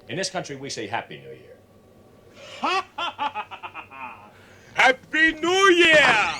In this country, we say Happy New Year. Happy New Year!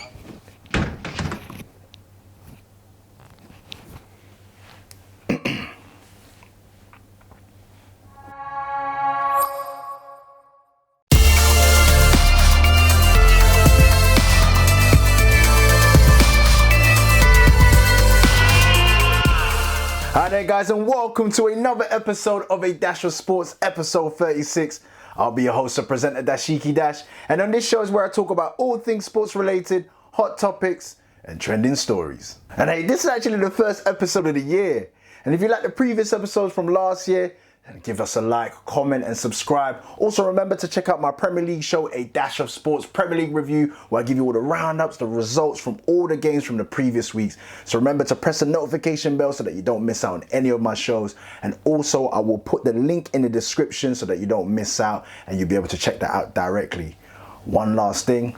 Hi there guys, and welcome to another episode of A Dash of Sports, episode 36. I'll be your host and presenter, Dashiki Dash, and on this show is where I talk about all things sports related, hot topics, and trending stories. And hey, this is actually the first episode of the year. And if you like the previous episodes from last year, then give us a like, comment, and subscribe. Also remember to check out my Premier League show, A Dash of Sports Premier League Review, where I give you all the roundups, the results from all the games from the previous weeks. So remember to press the notification bell so that you don't miss out on any of my shows. And also I will put the link in the description so that you don't miss out and you'll be able to check that out directly. One last thing,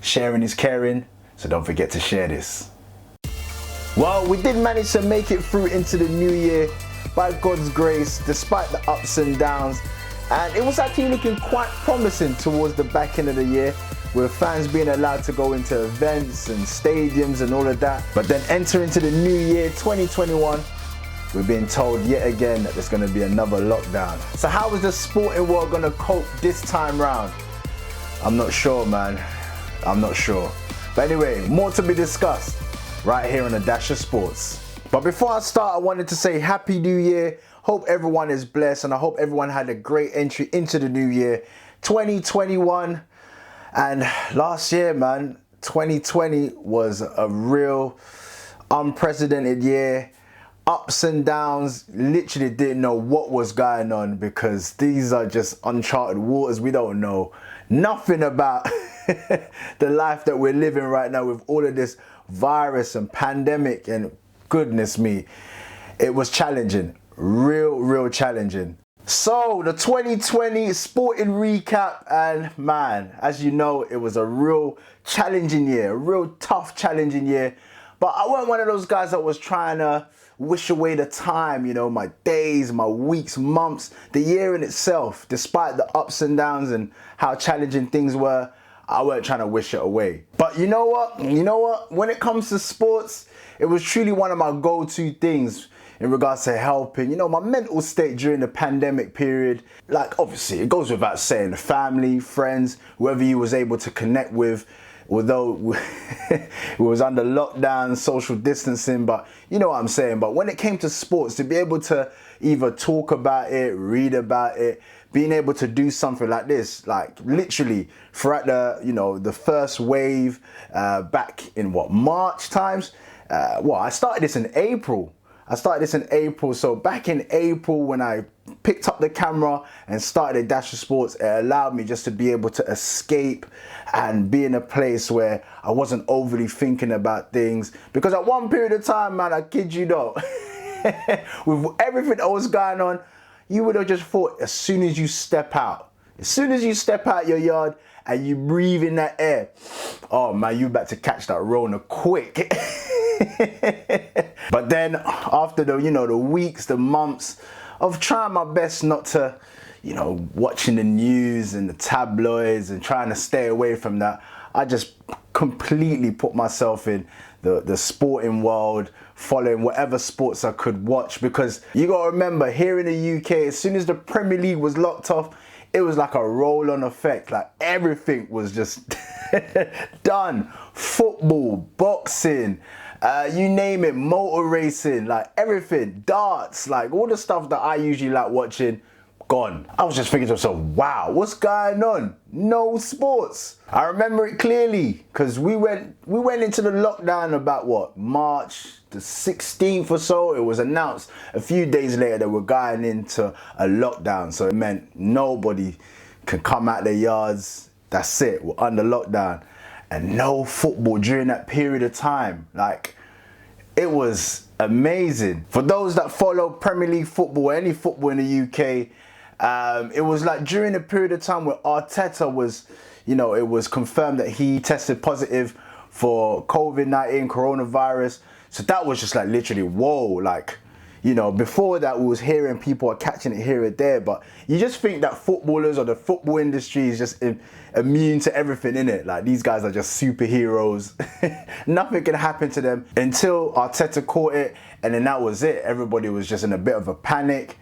sharing is caring, so don't forget to share this. Well, we did manage to make it through into the new year by God's grace, despite the ups and downs, and it was actually looking quite promising towards the back end of the year, with fans being allowed to go into events and stadiums and all of that. But then enter into the new year 2021, we're being told yet again that there's going to be another lockdown. So how is the sporting world going to cope this time round? I'm not sure, man. I'm not sure. But anyway, more to be discussed right here on A Dash of Sports. But before I start, I wanted to say Happy New Year. Hope everyone is blessed and I hope everyone had a great entry into the new year, 2021. And last year, man, 2020 was a real unprecedented year. Ups and downs, literally didn't know what was going on because these are just uncharted waters. We don't know nothing about the life that we're living right now with all of this virus and pandemic, and goodness me, it was challenging, real challenging. So the 2020 sporting recap, and man, as you know, it was a real challenging year, a real tough challenging year. But I wasn't one of those guys that was trying to wish away the time, you know, my days, my weeks, months, the year in itself. Despite the ups and downs and how challenging things were, I weren't trying to wish it away. But you know what? When it comes to sports, it was truly one of my go-to things in regards to helping, you know, my mental state during the pandemic period. Like, obviously, it goes without saying, the family, friends, whoever you was able to connect with, although it was under lockdown, social distancing, but you know what I'm saying. But when it came to sports, to be able to either talk about it, read about it, being able to do something like this, like literally throughout the first wave back in March times. I started this in April. So back in April, when I picked up the camera and started A Dash of Sports, it allowed me just to be able to escape and be in a place where I wasn't overly thinking about things. Because at one period of time, man, I kid you not, with everything that was going on, you would have just thought as soon as you step out your yard and you breathe in that air, oh man, you about to catch that Rona quick. But then after the weeks, the months of trying my best not to, watching the news and the tabloids and trying to stay away from that, I just completely put myself in the sporting world, following whatever sports I could watch. Because you gotta remember, here in the UK, as soon as the Premier League was locked off, it was like a roll-on effect. Like everything was just done. Football, boxing, you name it, motor racing, like everything, darts, like all the stuff that I usually like watching, gone. I was just thinking to myself, wow, what's going on? No sports. I remember it clearly because we went into the lockdown about March the 16th or so. It was announced a few days later that we're going into a lockdown. So it meant nobody can come out their yards. That's it, we're under lockdown. And no football during that period of time. Like, it was amazing. For those that follow Premier League football, any football in the UK, it was like during a period of time where Arteta was, it was confirmed that he tested positive for COVID-19, coronavirus. So that was just like literally, whoa, like, You know, before that, we was hearing people are catching it here and there, but you just think that footballers or the football industry is just immune to everything, innit? Like, these guys are just superheroes. Nothing can happen to them until Arteta caught it, and then that was it. Everybody was just in a bit of a panic.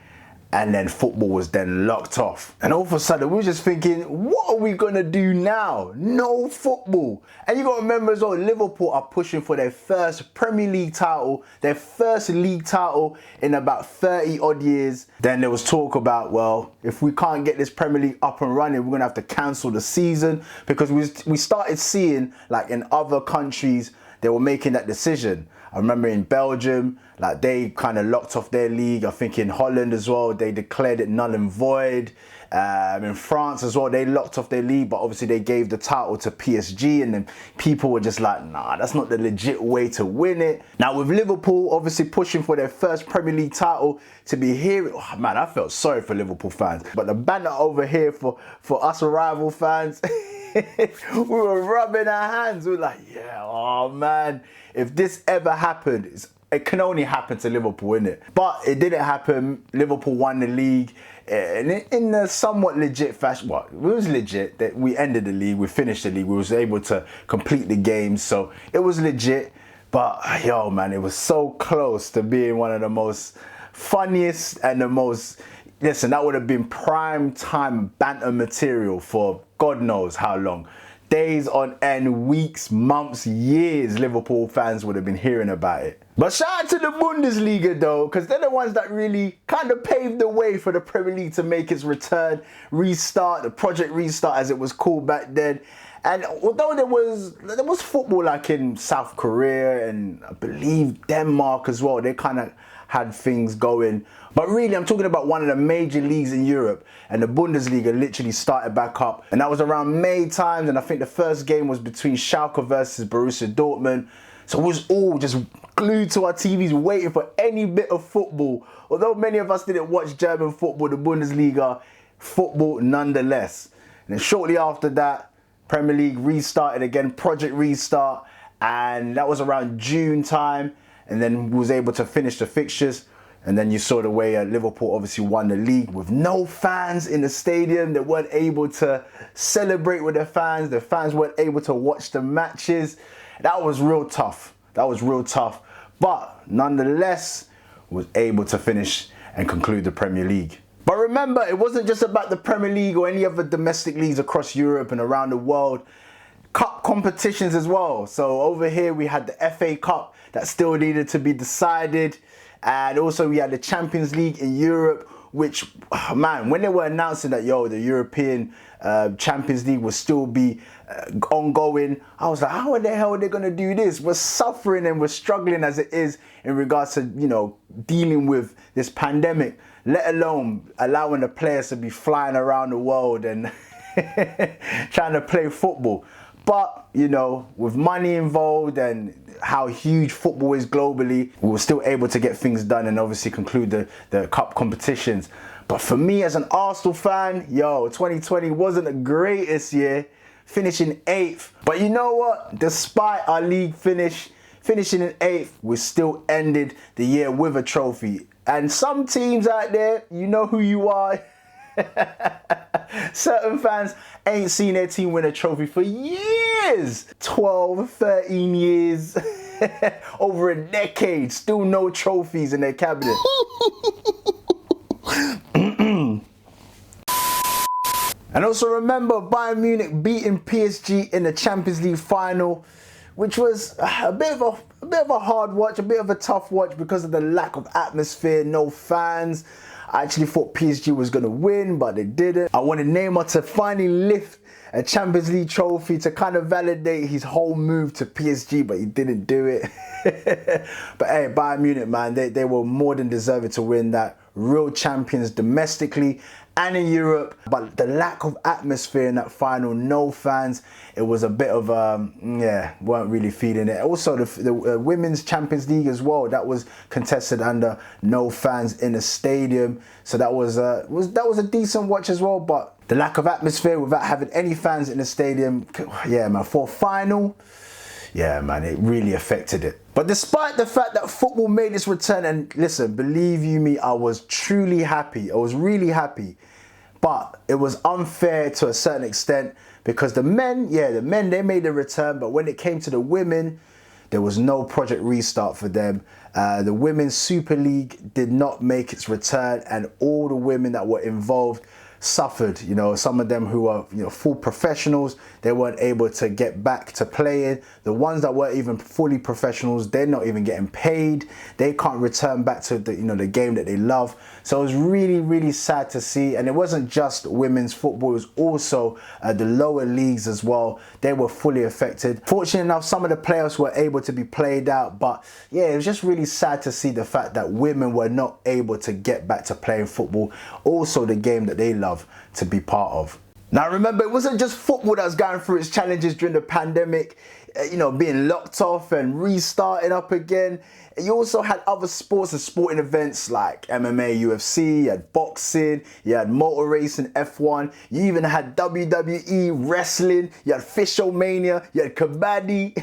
And then football was then locked off. And all of a sudden, we were just thinking, what are we going to do now? No football. And you got to remember as well, Liverpool are pushing for their first Premier League title, their first league title in about 30 odd years. Then there was talk about, well, if we can't get this Premier League up and running, we're going to have to cancel the season. Because we started seeing, like in other countries, they were making that decision. I remember in Belgium, like they kind of locked off their league. I think in Holland as well, they declared it null and void. In France as well, they locked off their league, but obviously they gave the title to PSG, and then people were just like, nah, that's not the legit way to win it. Now with Liverpool obviously pushing for their first Premier League title, to be here, oh man, I felt sorry for Liverpool fans. But the banter over here for us rival fans, we were rubbing our hands. We were like, yeah, oh man, if this ever happened, it can only happen to Liverpool, innit? But it didn't happen. Liverpool won the league in a somewhat legit fashion. Well, it was legit that we ended the league, we finished the league, we was able to complete the game, so it was legit. But yo, man, it was so close to being one of the most funniest and the most, listen, that would have been prime time banter material for God knows how long. Days on end, weeks, months, years, Liverpool fans would have been hearing about it. But shout out to the Bundesliga though, because they're the ones that really kind of paved the way for the Premier League to make its return, restart, the Project Restart as it was called back then. And although there was football like in South Korea and I believe Denmark as well, they kind of had things going. But really, I'm talking about one of the major leagues in Europe, and the Bundesliga literally started back up. And that was around May times, and I think the first game was between Schalke versus Borussia Dortmund. So we was all just glued to our TVs waiting for any bit of football. Although many of us didn't watch German football, the Bundesliga, football nonetheless. And then shortly after that, Premier League restarted again, Project Restart, and that was around June time. And then we was able to finish the fixtures. And then you saw the way Liverpool obviously won the league with no fans in the stadium. They weren't able to celebrate with their fans. The fans weren't able to watch the matches. That was real tough. That was real tough. But nonetheless, was able to finish and conclude the Premier League. But remember, it wasn't just about the Premier League or any other domestic leagues across Europe and around the world. Cup competitions as well. So over here we had the FA Cup that still needed to be decided. And also we had the Champions League in Europe, which, oh man, when they were announcing that, yo, the European Champions League will still be ongoing, I was like, how the hell are they going to do this? We're suffering and we're struggling as it is in regards to, you know, dealing with this pandemic, let alone allowing the players to be flying around the world and trying to play football. But, you know, with money involved and how huge football is globally, we were still able to get things done and obviously conclude the cup competitions. But for me as an Arsenal fan, yo, 2020 wasn't the greatest year, finishing 8th. But you know what? Despite our league finishing in 8th, we still ended the year with a trophy. And some teams out there, you know who you are. Certain fans ain't seen their team win a trophy for years. 12, 13 years. Over a decade. Still no trophies in their cabinet. And also remember Bayern Munich beating PSG in the Champions League final, which was a bit of a hard watch, a bit of a tough watch because of the lack of atmosphere, no fans. I actually thought PSG was going to win, but they didn't. I wanted Neymar to finally lift a Champions League trophy to kind of validate his whole move to PSG, but he didn't do it. But hey, Bayern Munich, man, they were more than deserving to win that. Real champions domestically and in Europe. But the lack of atmosphere in that final, no fans, it was a bit of, weren't really feeling it. Also, the Women's Champions League as well, that was contested under no fans in the stadium. So that was a decent watch as well. But the lack of atmosphere without having any fans in the stadium, yeah, man, for a final, Yeah, man, it really affected it. But despite the fact that football made its return, and listen, believe you me, I was truly happy. I was really happy. But it was unfair to a certain extent because the men, they made a return. But when it came to the women, there was no Project Restart for them. The Women's Super League did not make its return, and all the women that were involved suffered. You know, some of them who are, you know, full professionals, they weren't able to get back to playing. The ones that weren't even fully professionals, they're not even getting paid. They can't return back to the, you know, the game that they love. So it was really, really sad to see. And it wasn't just women's football, it was also the lower leagues as well. They were fully affected. Fortunately enough, some of the players were able to be played out, but yeah, it was just really sad to see the fact that women were not able to get back to playing football, also the game that they love to be part of. Now remember, it wasn't just football that was going through its challenges during the pandemic, you know, being locked off and restarting up again. You also had other sports and sporting events like MMA, UFC, you had boxing, you had motor racing, F1, you even had WWE, wrestling, you had Fishomania, you had kabaddi.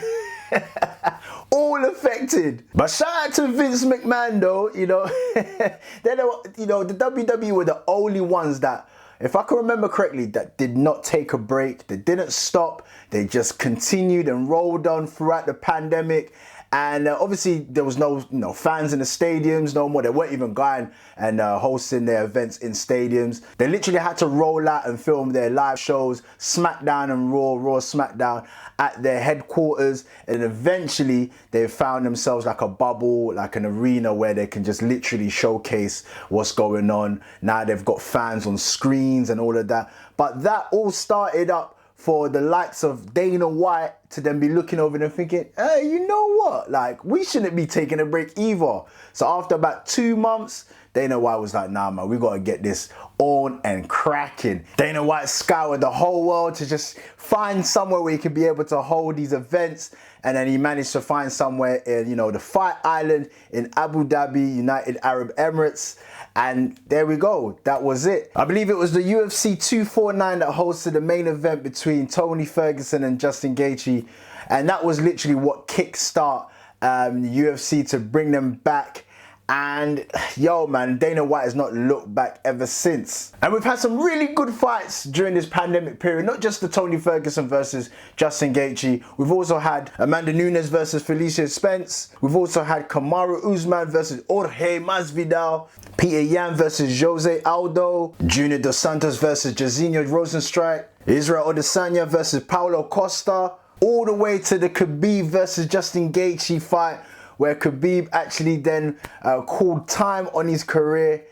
All affected. But shout out to Vince McMahon though, you know, the WWE were the only ones that, if I can remember correctly, that did not take a break. They didn't stop. They just continued and rolled on throughout the pandemic. And obviously there was no fans in the stadiums no more. They weren't even going and hosting their events in stadiums. They literally had to roll out and film their live shows, SmackDown and Raw SmackDown, at their headquarters. And eventually they found themselves like a bubble, like an arena where they can just literally showcase what's going on. Now they've got fans on screens and all of that. But that all started up for the likes of Dana White to then be looking over them thinking, hey, you know what? Like, we shouldn't be taking a break either. So after about 2 months, Dana White was like, nah, man, we got to get this on and cracking. Dana White scoured the whole world to just find somewhere where he could be able to hold these events. And then he managed to find somewhere in, you know, the Fight Island in Abu Dhabi, United Arab Emirates. And there we go. That was it. I believe it was the UFC 249 that hosted the main event between Tony Ferguson and Justin Gaethje. And that was literally what kickstart the UFC to bring them back. And yo, man, Dana White has not looked back ever since. And we've had some really good fights during this pandemic period. Not just the Tony Ferguson versus Justin Gaethje. We've also had Amanda Nunes versus Felicia Spence. We've also had Kamaru Usman versus Jorge Masvidal. Peter Yan versus Jose Aldo. Junior Dos Santos versus Jairzinho Rozenstruik. Israel Adesanya versus Paulo Costa. All the way to the Khabib versus Justin Gaethje fight, where Khabib actually then called time on his career.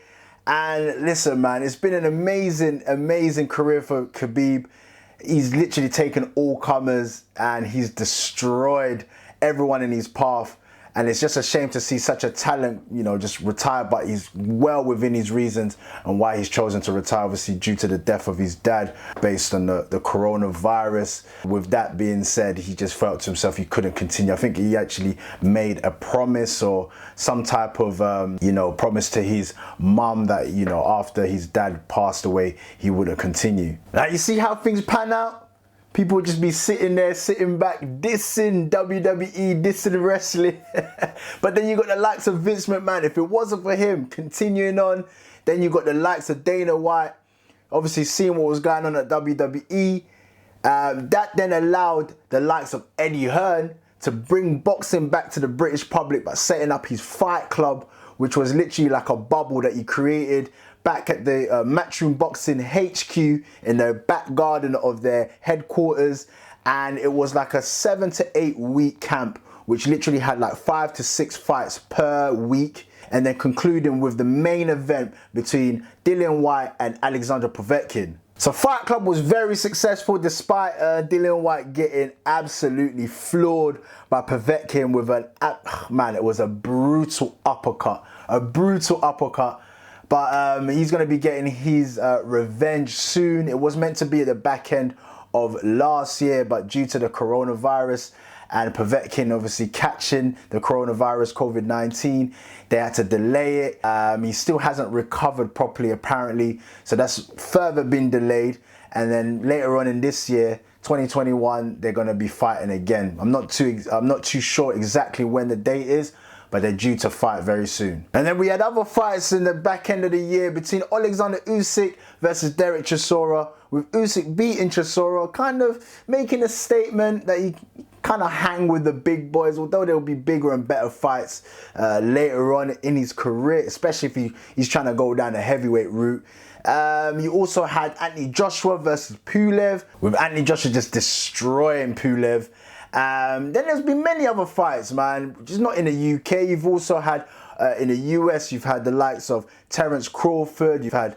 And listen, man, it's been an amazing, amazing career for Khabib. He's literally taken all comers and he's destroyed everyone in his path. And it's just a shame to see such a talent, you know, just retire, but he's well within his reasons and why he's chosen to retire, obviously due to the death of his dad based on the coronavirus. With that being said, he just felt to himself he couldn't continue. I think he actually made a promise or some type of, promise to his mum that, you know, after his dad passed away, he wouldn't continue. Now, you see how things pan out? People would just be sitting there, sitting back, dissing WWE, dissing wrestling. But then you got the likes of Vince McMahon. If it wasn't for him continuing on, then you got the likes of Dana White, obviously seeing what was going on at WWE. That then allowed the likes of Eddie Hearn to bring boxing back to the British public by setting up his Fight Club, which was literally like a bubble that he created back at the Matchroom Boxing HQ in the back garden of their headquarters. And it was like a 7 to 8 week camp, which literally had like 5 to 6 fights per week. And then concluding with the main event between Dillian Whyte and Alexander Povetkin. So Fight Club was very successful despite Dillian Whyte getting absolutely floored by Povetkin with it was a brutal uppercut. But he's going to be getting his revenge soon. It was meant to be at the back end of last year, but due to the coronavirus and Povetkin obviously catching the coronavirus, COVID-19, they had to delay it. He still hasn't recovered properly apparently, so that's further been delayed. and then later on in this year, 2021, they're gonna be fighting again. I'm not too sure exactly when the date is, but they're due to fight very soon. And then we had other fights in the back end of the year between Alexander Usyk versus Derek Chisora, with Usyk beating Chisora, kind of making a statement that he kind of hang with the big boys, although there will be bigger and better fights later on in his career, especially if he's trying to go down the heavyweight route. You also had Anthony Joshua versus Pulev, with Anthony Joshua just destroying Pulev. Then there's been many other fights, man, just not in the UK. You've also had, in the US, you've had the likes of Terence Crawford, you've had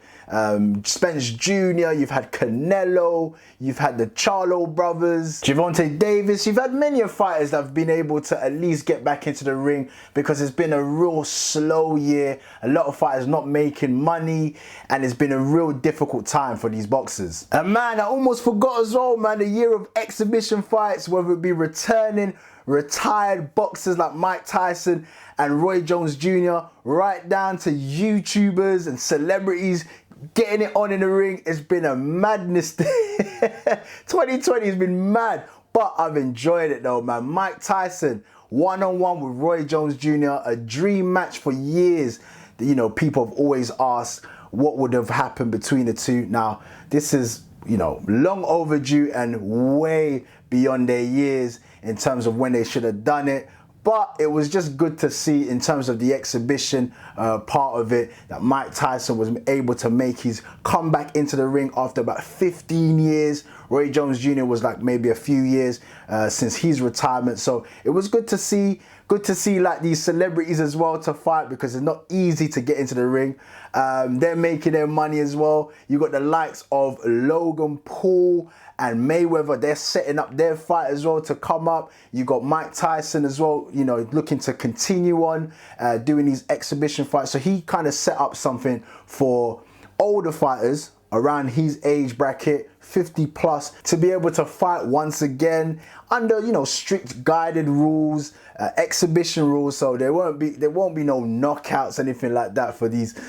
Spence Jr., you've had Canelo, you've had the Charlo brothers, Gervonta Davis. You've had many fighters that have been able to at least get back into the ring, because it's been a real slow year. A lot of fighters not making money, and it's been a real difficult time for these boxers. And man, I almost forgot as well, man, the year of exhibition fights, whether it be returning, retired boxers like Mike Tyson and Roy Jones Jr., right down to YouTubers and celebrities getting it on in the ring. It's been a madness. 2020 has been mad, but I've enjoyed it though, man. Mike Tyson, one-on-one with Roy Jones Jr., a dream match for years. You know, people have always asked what would have happened between the two. Now, this is, you know, long overdue and way beyond their years in terms of when they should have done it. But it was just good to see, in terms of the exhibition part of it, that Mike Tyson was able to make his comeback into the ring after about 15 years. Roy Jones Jr. was like maybe a few years since his retirement. So it was good to see like these celebrities as well to fight, because it's not easy to get into the ring. They're making their money as well. You got the likes of Logan Paul and Mayweather. They're setting up their fight as well to come up. You got Mike Tyson as well, you know, looking to continue on doing these exhibition fights. So he kind of set up something for older fighters around his age bracket, 50 plus, to be able to fight once again under, you know, strict guided rules, exhibition rules. So there won't be no knockouts, anything like that, for these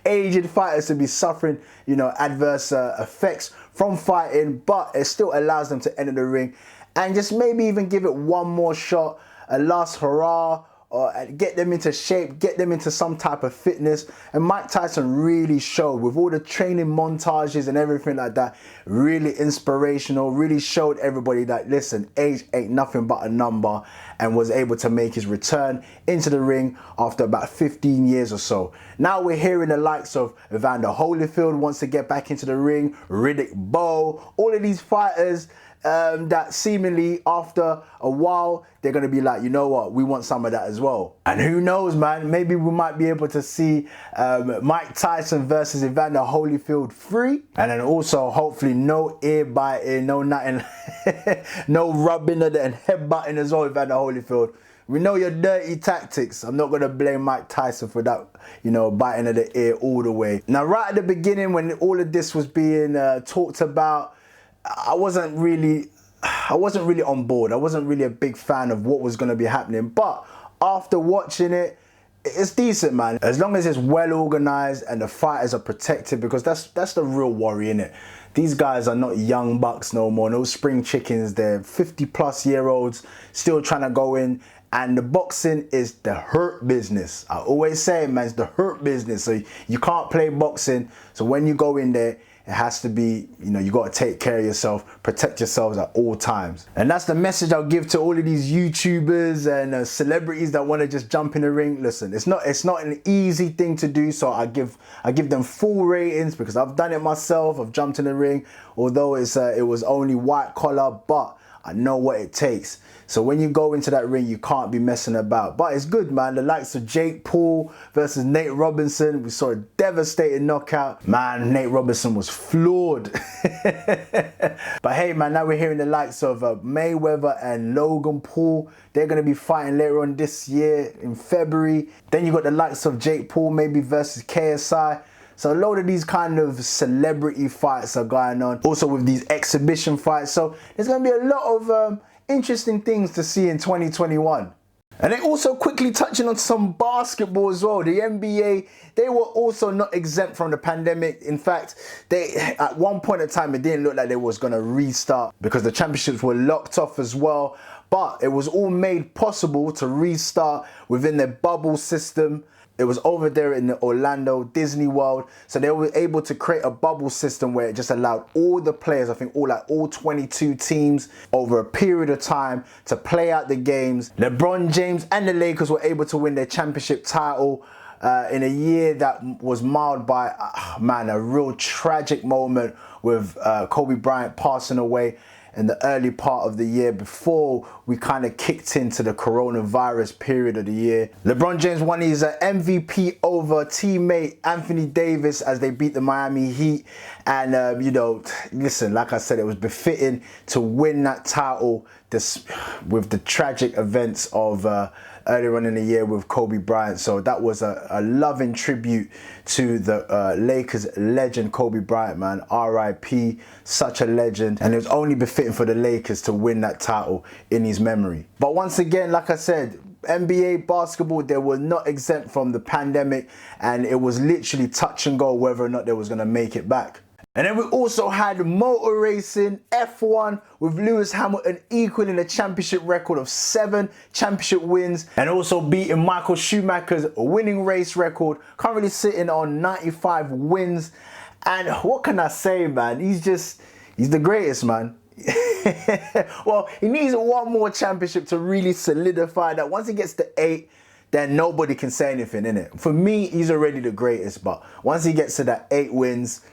aged fighters to be suffering, you know, adverse effects from fighting. But it still allows them to enter the ring and just maybe even give it one more shot, a last hurrah, or get them into shape, get them into some type of fitness. And Mike Tyson really showed, with all the training montages and everything like that, really inspirational, really showed everybody that, listen, age ain't nothing but a number, and was able to make his return into the ring after about 15 years or so. Now we're hearing the likes of Evander Holyfield wants to get back into the ring, Riddick Bowe, all of these fighters that seemingly after a while they're going to be like, you know what, we want some of that as well. And who knows, man, maybe we might be able to see Mike Tyson versus Evander Holyfield 3, and then also hopefully no ear biting, no nothing, no rubbing of the and headbutting as well. Evander Holyfield, we know your dirty tactics. I'm not going to blame Mike Tyson for that, you know, biting of the ear all the way. Now, right at the beginning, when all of this was being talked about, I wasn't really on board. I wasn't really a big fan of what was going to be happening. But after watching it, it's decent, man. As long as it's well organized and the fighters are protected, because that's the real worry, innit? These guys are not young bucks no more, no spring chickens. They're 50-plus-year-olds still trying to go in. And the boxing is the hurt business. I always say, man, it's the hurt business. So you can't play boxing. So when you go in there, it has to be, you know, you got to take care of yourself, protect yourselves at all times. And that's the message I'll give to all of these YouTubers and celebrities that want to just jump in the ring. Listen, it's not an easy thing to do, so I give them full ratings, because I've done it myself. I've jumped in the ring, although it was only white collar, but I know what it takes. So when you go into that ring, you can't be messing about. But it's good, man. The likes of Jake Paul versus Nate Robinson. We saw a devastating knockout. Man, Nate Robinson was floored. But hey, man, now we're hearing the likes of Mayweather and Logan Paul. They're going to be fighting later on this year in February. Then you got the likes of Jake Paul maybe versus KSI. So a load of these kind of celebrity fights are going on. Also with these exhibition fights. So there's going to be a lot of interesting things to see in 2021. And then also quickly touching on some basketball as well. The NBA, they were also not exempt from the pandemic. In fact, at one point in time, it didn't look like they was going to restart because the championships were locked off as well. But it was all made possible to restart within their bubble system. It was over there in the Orlando Disney World. So they were able to create a bubble system where it just allowed all the players, I think all 22 teams over a period of time to play out the games. LeBron James and the Lakers were able to win their championship title in a year that was marred by, a real tragic moment with Kobe Bryant passing away in the early part of the year before we kind of kicked into the coronavirus period of the year. LeBron James won his MVP over teammate Anthony Davis as they beat the Miami Heat. And, listen, like I said, it was befitting to win that title with the tragic events of earlier on in the year with Kobe Bryant. So that was a loving tribute to the Lakers legend Kobe Bryant, man. R.I.P. Such a legend. And it was only befitting for the Lakers to win that title in his memory. But once again, like I said, NBA basketball, they were not exempt from the pandemic, and it was literally touch and go whether or not they was going to make it back. And then we also had motor racing, F1, with Lewis Hamilton equaling a championship record of 7 championship wins and also beating Michael Schumacher's winning race record, currently sitting on 95 wins. And what can I say, man? He's the greatest, man. Well, he needs one more championship to really solidify that. Once he gets to 8, then nobody can say anything, innit? For me, he's already the greatest, but once he gets to that 8 wins,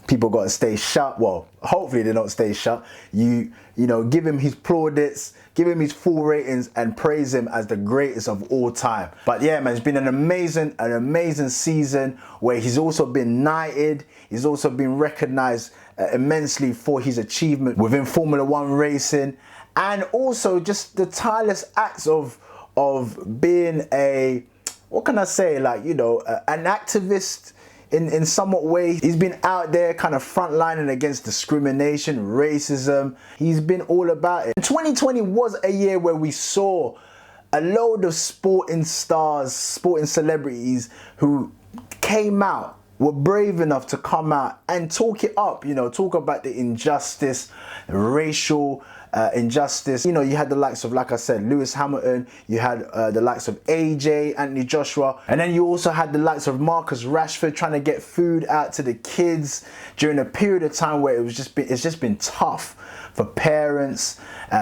people got to stay shut. Well, hopefully they don't stay shut. You know, give him his plaudits, give him his full ratings, and praise him as the greatest of all time. But yeah, man, it's been an amazing season where he's also been knighted. He's also been recognized immensely for his achievement within Formula One racing, and also just the tireless acts of being what can I say, like, an activist in somewhat way. He's been out there kind of frontlining against discrimination, racism. He's been all about it. 2020 was a year where we saw a load of sporting stars, sporting celebrities who came out, were brave enough to come out and talk it up, talk about the injustice, racial injustice. You had the likes of, like I said, Lewis Hamilton, you had the likes of AJ, Anthony Joshua, and then you also had the likes of Marcus Rashford trying to get food out to the kids during a period of time where it's just been tough for parents,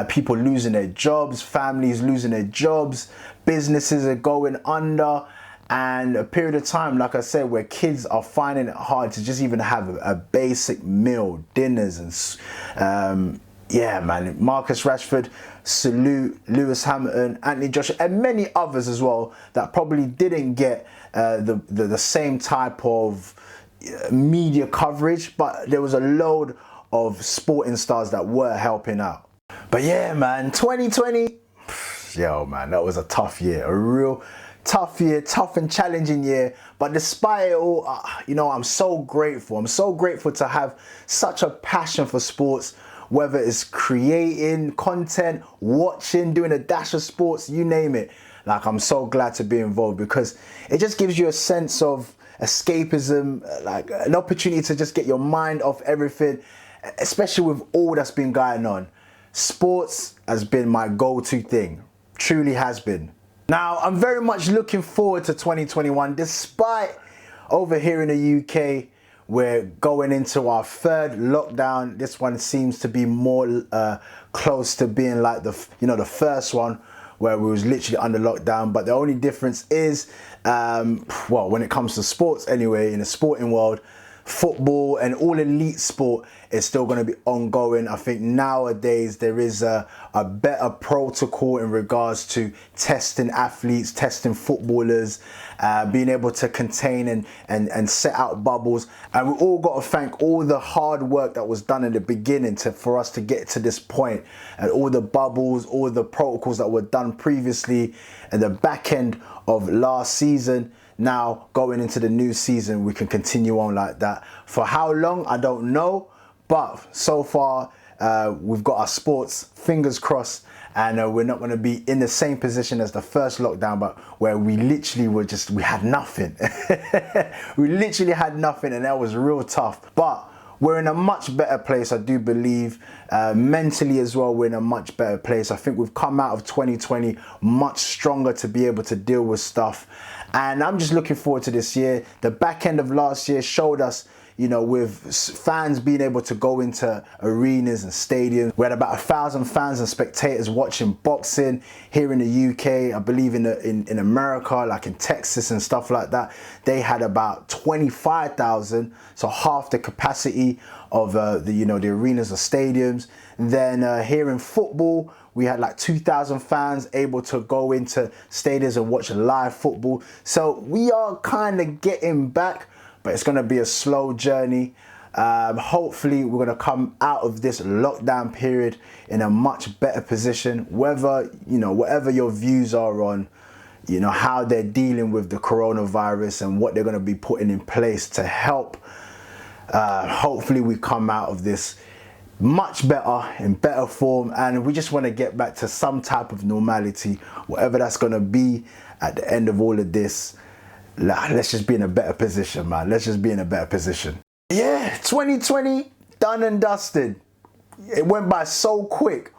people losing their jobs, families losing their jobs, businesses are going under. And a period of time, like I said, where kids are finding it hard to just even have a basic meal, dinners, and yeah, man, Marcus Rashford, salute, Lewis Hamilton, Anthony Joshua, and many others as well that probably didn't get the same type of media coverage, but there was a load of sporting stars that were helping out. But yeah, man, 2020, yo, man, that was a tough year, a real tough year, tough and challenging year. But despite it all, I'm so grateful. I'm so grateful to have such a passion for sports, whether it's creating content, watching, doing a dash of sports, you name it. Like, I'm so glad to be involved because it just gives you a sense of escapism, like an opportunity to just get your mind off everything, especially with all that's been going on. Sports has been my go-to thing, truly has been. Now, I'm very much looking forward to 2021, despite over here in the UK, we're going into our 3rd lockdown. This one seems to be more close to being like the first one where we was literally under lockdown. But the only difference is, well, when it comes to sports anyway, in the sporting world, football and all elite sport is still going to be ongoing. I think nowadays there is a better protocol in regards to testing athletes, testing footballers, being able to contain and set out bubbles. And we all got to thank all the hard work that was done in the beginning for us to get to this point, and all the bubbles, all the protocols that were done previously at the back end of last season. Now, going into the new season, we can continue on like that. For how long, I don't know. But so far, we've got our sports, fingers crossed, and we're not going to be in the same position as the first lockdown, but where we literally we had nothing. We literally had nothing, and that was real tough. But we're in a much better place, I do believe. Mentally as well, we're in a much better place. I think we've come out of 2020 much stronger to be able to deal with stuff. And I'm just looking forward to this year. The back end of last year showed us, you know, with fans being able to go into arenas and stadiums. We had about 1,000 fans and spectators watching boxing here in the UK. I believe in America, like in Texas and stuff like that, they had about 25,000, so half the capacity of the arenas or stadiums. Then here in football, we had like 2,000 fans able to go into stadiums and watch live football. So we are kind of getting back, but it's going to be a slow journey. Hopefully we're going to come out of this lockdown period in a much better position. Whether, you know, whatever your views are on, you know, how they're dealing with the coronavirus and what they're going to be putting in place to help, hopefully we come out of this much better, in better form, and we just want to get back to some type of normality, whatever that's going to be at the end of all of this. Let's just be in a better position, man. Let's just be in a better position. Yeah, 2020, done and dusted. It went by so quick.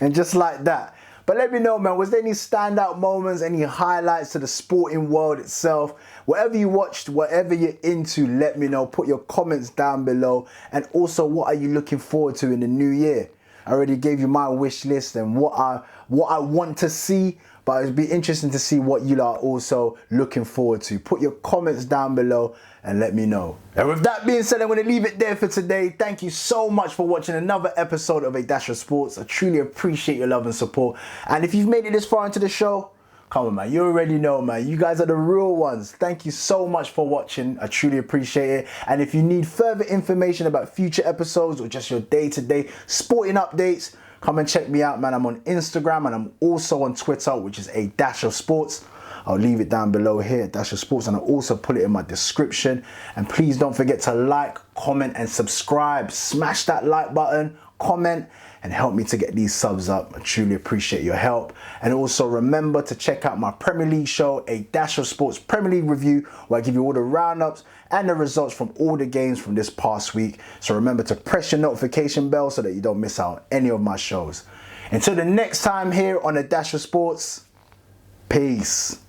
And just like that. But let me know, man, was there any standout moments, any highlights to the sporting world itself? Whatever you watched, whatever you're into, let me know. Put your comments down below. And also, what are you looking forward to in the new year? I already gave you my wish list and what I want to see. But it'd be interesting to see what you are also looking forward to. Put your comments down below and let me know. And with that being said, I'm going to leave it there for today. Thank you so much for watching another episode of A Dash of Sports. I truly appreciate your love and support. And if you've made it this far into the show, come on, man. You already know, man. You guys are the real ones. Thank you so much for watching. I truly appreciate it. And if you need further information about future episodes or just your day-to-day sporting updates, come and check me out, man. I'm on Instagram and I'm also on Twitter, which is A Dash of Sports. I'll leave it down below here, Dash of Sports, and I'll also put it in my description. And please don't forget to like, comment, and subscribe. Smash that like button, comment, and help me to get these subs up. I truly appreciate your help. And also remember to check out my Premier League show, A Dash of Sports Premier League Review, where I give you all the roundups and the results from all the games from this past week. So remember to press your notification bell so that you don't miss out on any of my shows. Until the next time here on A Dash of Sports, peace.